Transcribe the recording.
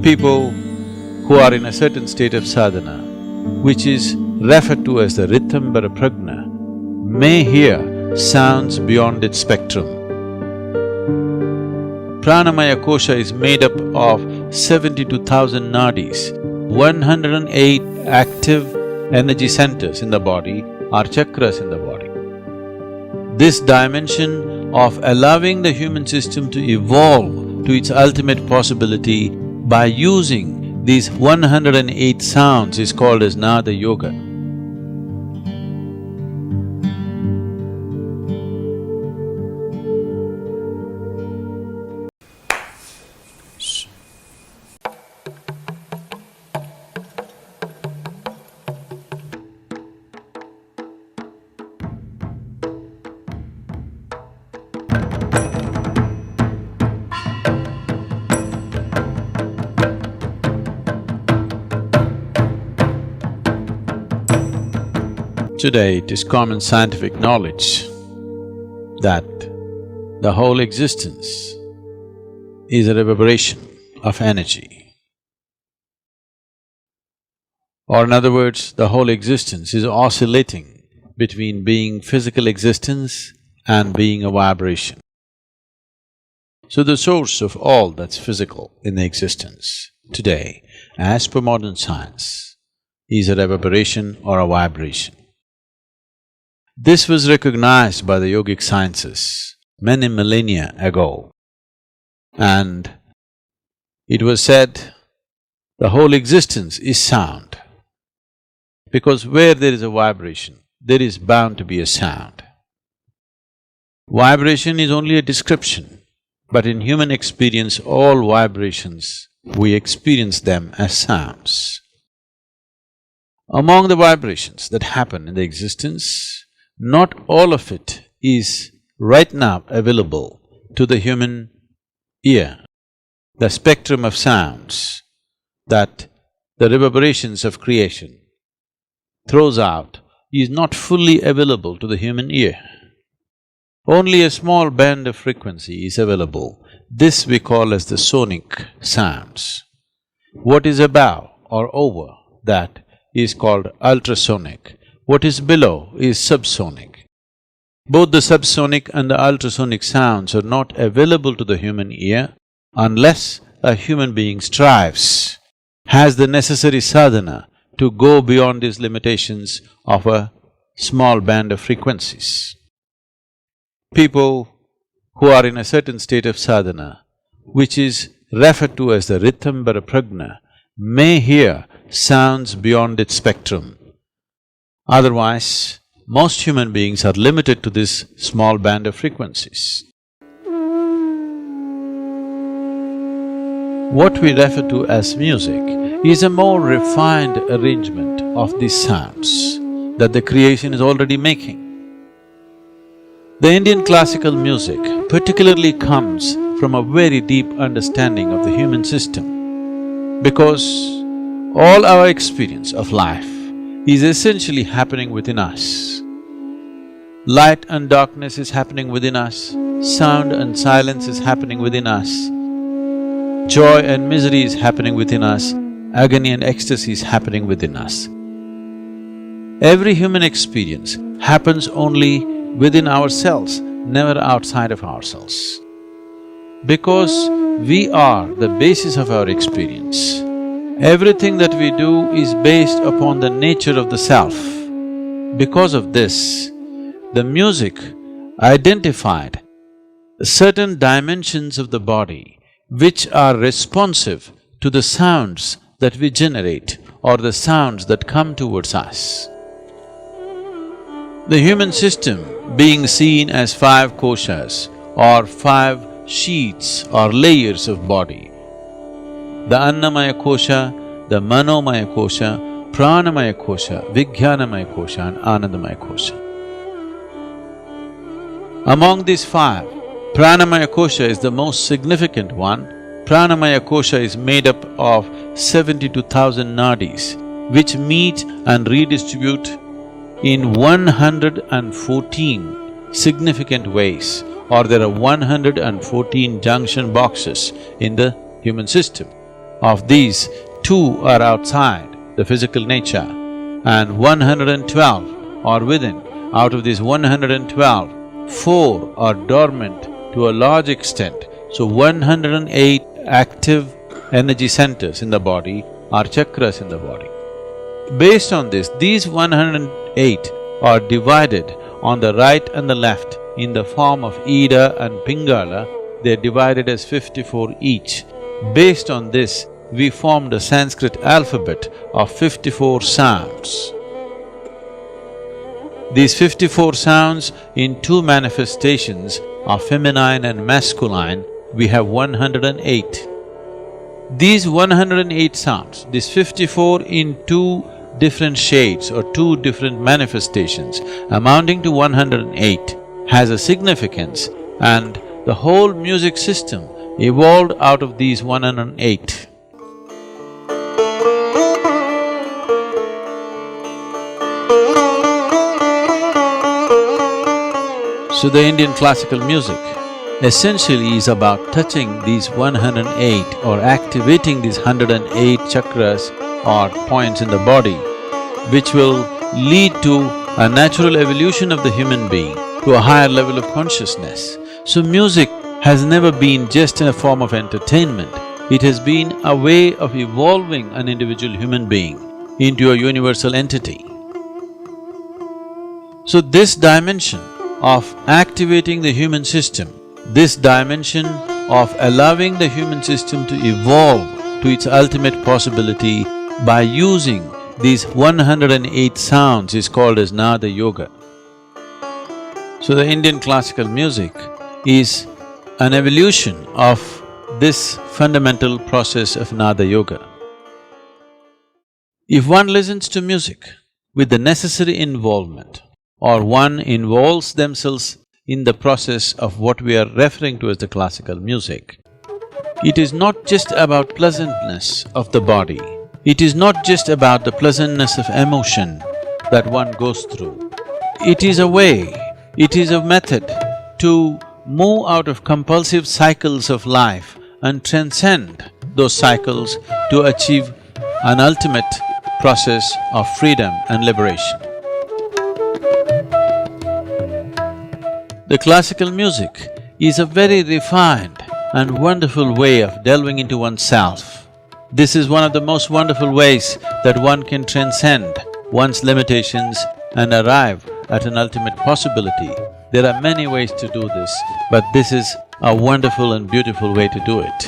People who are in a certain state of sadhana, which is referred to as the Ritambara Pragna, may hear sounds beyond its spectrum. Pranamaya kosha is made up of 72,000 nadis. 108 active energy centers in the body are chakras in the body. This dimension of allowing the human system to evolve to its ultimate possibility by using these 108 sounds is called as Nada Yoga. Today, it is common scientific knowledge that the whole existence is a reverberation of energy. Or in other words, the whole existence is oscillating between being physical existence and being a vibration. So the source of all that's physical in the existence today, as per modern science, is a reverberation or a vibration. This was recognized by the yogic sciences many millennia ago, and it was said the whole existence is sound, because where there is a vibration, there is bound to be a sound. Vibration is only a description, but in human experience, all vibrations, we experience them as sounds. Among the vibrations that happen in the existence, not all of it is right now available to the human ear. The spectrum of sounds that the reverberations of creation throws out is not fully available to the human ear. Only a small band of frequency is available. This we call as the sonic sounds. What is above or over that is called ultrasonic. What is below is subsonic. Both the subsonic and the ultrasonic sounds are not available to the human ear unless a human being strives, has the necessary sadhana to go beyond these limitations of a small band of frequencies. People who are in a certain state of sadhana, which is referred to as the Ritambara Pragna, may hear sounds beyond its spectrum. Otherwise, most human beings are limited to this small band of frequencies. What we refer to as music is a more refined arrangement of these sounds that the creation is already making. The Indian classical music particularly comes from a very deep understanding of the human system, because all our experience of life is essentially happening within us. Light and darkness is happening within us, sound and silence is happening within us, joy and misery is happening within us, agony and ecstasy is happening within us. Every human experience happens only within ourselves, never outside of ourselves. Because we are the basis of our experience, everything that we do is based upon the nature of the self. Because of this, the music identified certain dimensions of the body which are responsive to the sounds that we generate or the sounds that come towards us. The human system being seen as 5 koshas or 5 sheets or layers of body, the Annamaya kosha, the Manomaya kosha, Pranamaya kosha, Vijnanamaya kosha and Anandamaya kosha. Among these 5, Pranamaya kosha is the most significant one. Pranamaya kosha is made up of 72,000 nadis, which meet and redistribute in 114 significant ways, or there are 114 junction boxes in the human system. Of these, 2 are outside the physical nature and 112 are within. Out of these 112, 4 are dormant to a large extent. So 108 active energy centers in the body are chakras in the body. Based on this, these 108 are divided on the right and the left in the form of Ida and Pingala. They're divided as 54 each. Based on this, we formed a Sanskrit alphabet of 54 sounds. These 54 sounds in 2 manifestations of feminine and masculine, we have 108. These 108 sounds, these 54 in 2 different shades or 2 different manifestations amounting to 108 has a significance, and the whole music system evolved out of these 108. So the Indian classical music essentially is about touching these 108 or activating these 108 chakras or points in the body, which will lead to a natural evolution of the human being to a higher level of consciousness. So music has never been just in a form of entertainment, it has been a way of evolving an individual human being into a universal entity. So this dimension of activating the human system, this dimension of allowing the human system to evolve to its ultimate possibility by using these 108 sounds is called as Nada Yoga. So the Indian classical music is an evolution of this fundamental process of Nada Yoga. If one listens to music with the necessary involvement, or one involves themselves in the process of what we are referring to as the classical music, it is not just about pleasantness of the body, it is not just about the pleasantness of emotion that one goes through. It is a way, it is a method to move out of compulsive cycles of life and transcend those cycles to achieve an ultimate process of freedom and liberation. The classical music is a very refined and wonderful way of delving into oneself. This is one of the most wonderful ways that one can transcend one's limitations and arrive at an ultimate possibility. There are many ways to do this, but this is a wonderful and beautiful way to do it.